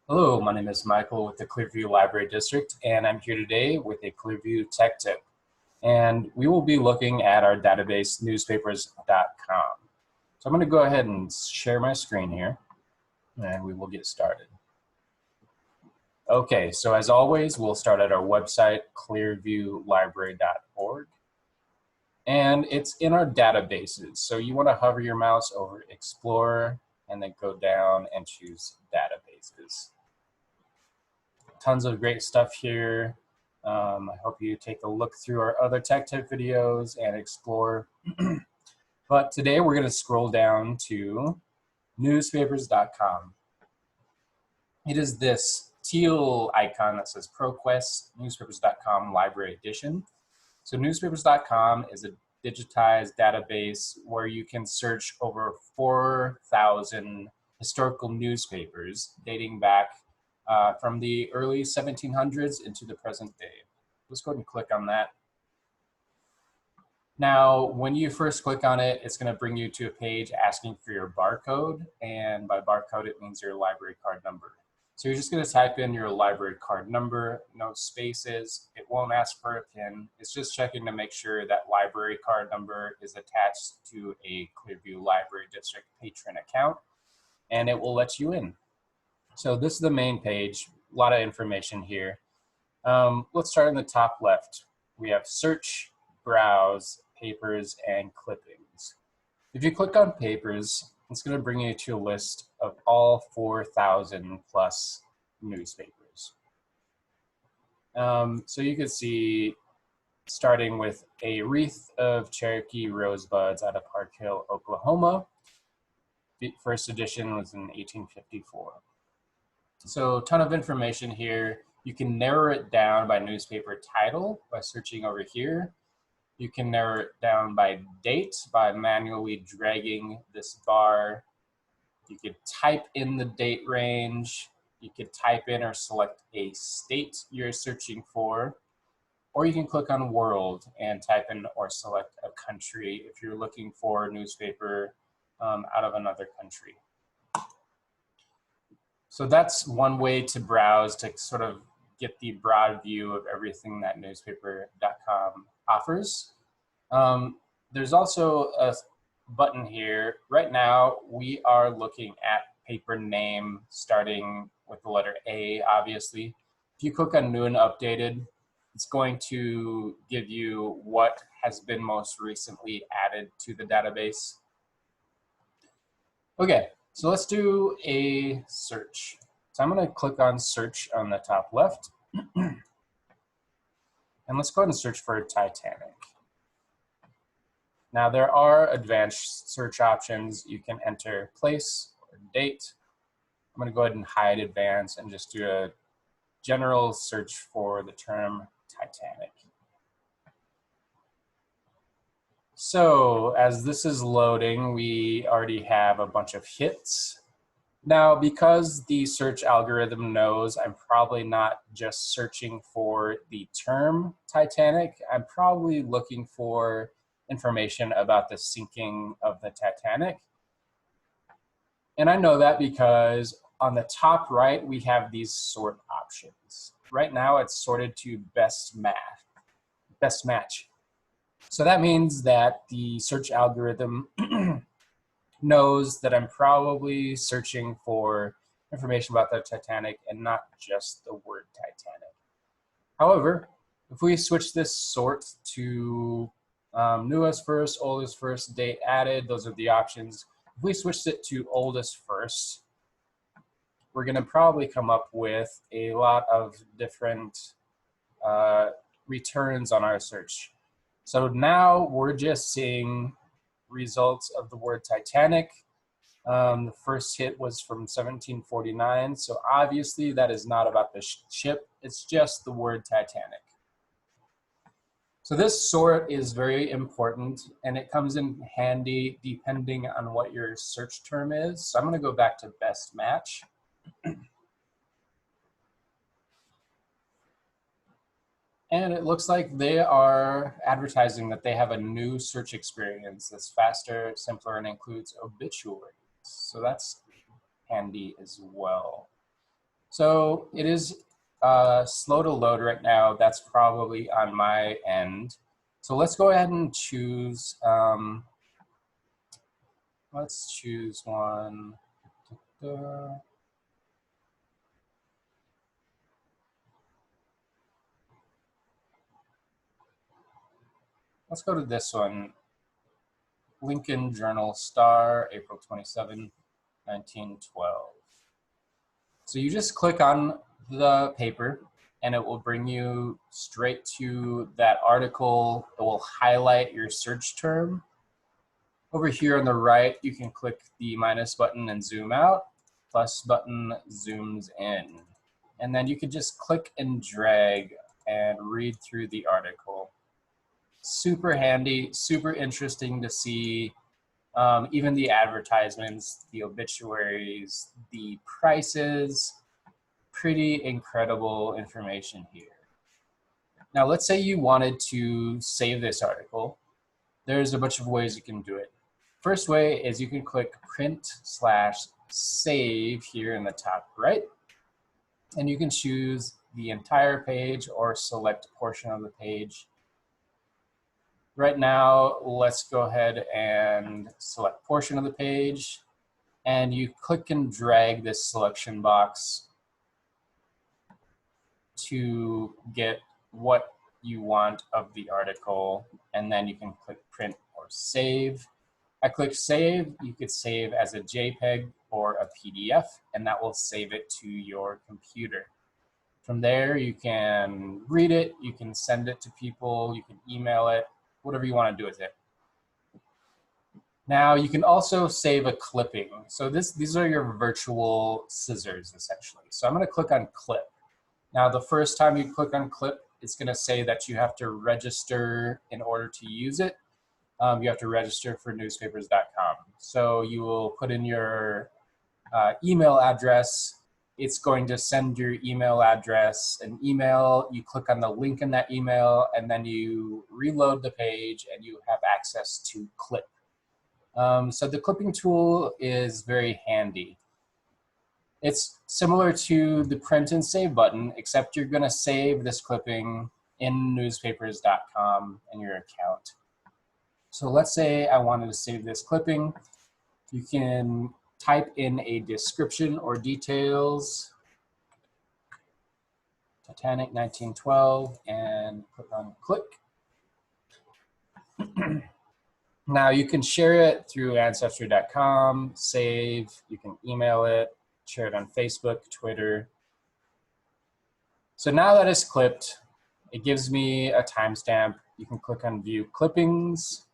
Hello, my name is Michael with the Clearview Library District, and I'm here today with a Clearview Tech Tip. And we will be looking at our database, Newspapers.com. So I'm going to go ahead and share my screen here, and we will get started. Okay, so as always, we'll start at our website, clearviewlibrary.org. And it's in our databases. So you want to hover your mouse over Explorer, and then go down and choose Databases. Tons of great stuff here. I hope you take a look through our other tech tip videos and explore. But today we're going to scroll down to newspapers.com. It is this teal icon that says ProQuest Newspapers.com Library Edition. So newspapers.com is a digitized database where you can search over 4,000 historical newspapers dating back from the early 1700s into the present day. Let's go ahead and click on that. Now, when you first click on it, it's going to bring you to a page asking for your barcode. And by barcode, it means your library card number. So you're just going to type in your library card number, no spaces. It won't ask for a PIN. It's just checking to make sure that library card number is attached to a Clearview Library District patron account, and it will let you in. So this is the main page, a lot of information here. Let's start in the top left. We have search, browse, papers, and clippings. If you click on papers, it's going to bring you to a list of all 4,000 plus newspapers. So you can see, starting with a wreath of Cherokee rosebuds out of Park Hill, Oklahoma. The first edition was in 1854. So a ton of information here. You can narrow it down by newspaper title by searching over here. You can narrow it down by date by manually dragging this bar. You could type in the date range. You could type in or select a state you're searching for, or you can click on world and type in or select a country if you're looking for a newspaper out of another country. So that's one way to browse to sort of get the broad view of everything that newspaper.com offers. There's also a button here. Right now, we are looking at paper name starting with the letter A, obviously. If you click on new and updated, it's going to give you what has been most recently added to the database. Okay, so let's do a search. So I'm going to click on search on the top left. And let's go ahead and search for Titanic. Now there are advanced search options. You can enter place or date. I'm going to go ahead and hide advanced and just do a general search for the term Titanic. So as this is loading, we already have a bunch of hits. Now, because the search algorithm knows I'm probably not just searching for the term Titanic, I'm probably looking for information about the sinking of the Titanic. And I know that because on the top right, we have these sort options. Right now, it's sorted to best match. So that means that the search algorithm knows that I'm probably searching for information about the Titanic and not just the word Titanic. However, if we switch this sort to newest first, oldest first, date added, those are the options. If we switched it to oldest first, we're going to probably come up with a lot of different returns on our search. So now we're just seeing results of the word Titanic. The first hit was from 1749, so obviously that is not about the ship, it's just the word Titanic. So this sort is very important, and it comes in handy depending on what your search term is. So I'm going to go back to best match. And it looks like they are advertising that they have a new search experience that's faster, simpler, and includes obituaries. So that's handy as well. So it is slow to load right now. That's probably on my end. So let's go ahead and choose, let's choose one. Let's go to this one. Lincoln Journal Star, April 27, 1912. So you just click on the paper and it will bring you straight to that article. It will highlight your search term. Over here on the right, you can click the minus button and zoom out. Plus button zooms in. And then you can just click and drag and read through the article. Super handy, super interesting to see. Even the advertisements, the obituaries, the prices, pretty incredible information here. Now, let's say you wanted to save this article. There's a bunch of ways you can do it. First way is you can click print/save here in the top right, and you can choose the entire page or select a portion of the page. Right now, let's go ahead and select portion of the page, and you click and drag this selection box to get what you want of the article, and then you can click print or save. I click save. You could save as a JPEG or a PDF, and that will save it to your computer. From there, you can read it, you can send it to people, you can email it, whatever you want to do with it. Now, you can also save a clipping. So these are your virtual scissors, essentially. So I'm going to click on clip. Now, the first time you click on clip, it's going to say that you have to register in order to use it. You have to register for newspapers.com. So you will put in your email address. It's going to send your email address an email. You click on the link in that email, and then you reload the page, and you have access to clip. So the clipping tool is very handy. It's similar to the print and save button, except you're going to save this clipping in newspapers.com in your account. So let's say I wanted to save this clipping. You can type in a description or details, Titanic 1912, and click on click. Now you can share it through ancestry.com, save, you can email it, share it on Facebook, Twitter. So now that it's clipped, it gives me a timestamp. You can click on view clippings.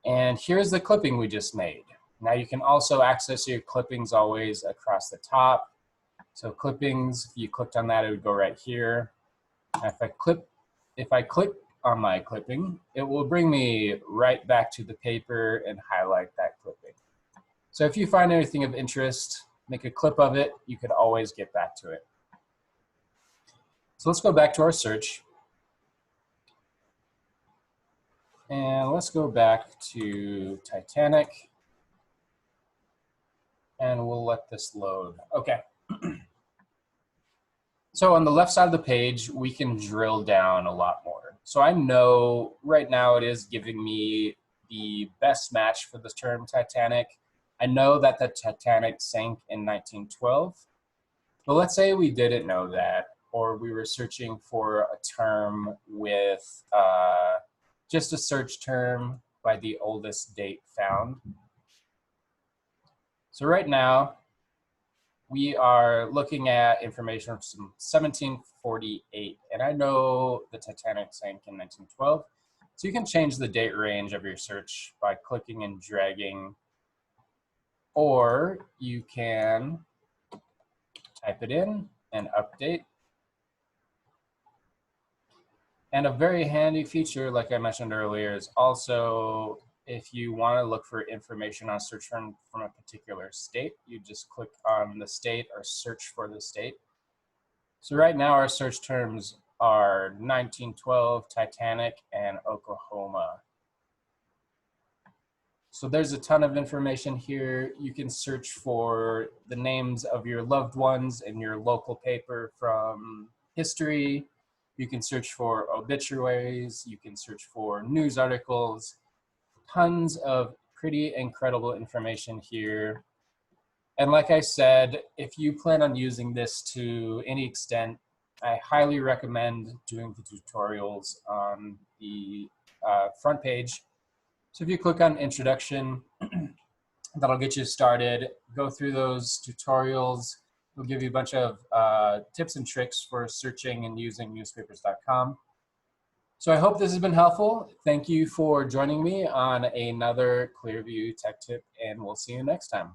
And here's the clipping we just made. Now you can also access your clippings always across the top. So clippings, if you clicked on that, it would go right here. And if I click on my clipping, it will bring me right back to the paper and highlight that clipping. So if you find anything of interest, make a clip of it, you could always get back to it. So let's go back to our search. And let's go back to Titanic. And we'll let this load. Okay. So on the left side of the page, we can drill down a lot more. So I know right now it is giving me the best match for the term Titanic. I know that the Titanic sank in 1912. But let's say we didn't know that, or we were searching for a term with just a search term by the oldest date found. So right now, we are looking at information from 1748, and I know the Titanic sank in 1912. So you can change the date range of your search by clicking and dragging, or you can type it in and update. And a very handy feature, like I mentioned earlier, is also if you want to look for information on a search term from a particular state, you just click on the state or search for the state. So right now our search terms are 1912, Titanic, and Oklahoma. So there's a ton of information here. You can search for the names of your loved ones in your local paper from history. You can search for obituaries. You can search for news articles. Tons of pretty incredible information here. And like I said, if you plan on using this to any extent, I highly recommend doing the tutorials on the front page. So if you click on Introduction, that'll get you started. Go through those tutorials. We'll give you a bunch of tips and tricks for searching and using newspapers.com. So I hope this has been helpful. Thank you for joining me on another Clearview Tech Tip, and we'll see you next time.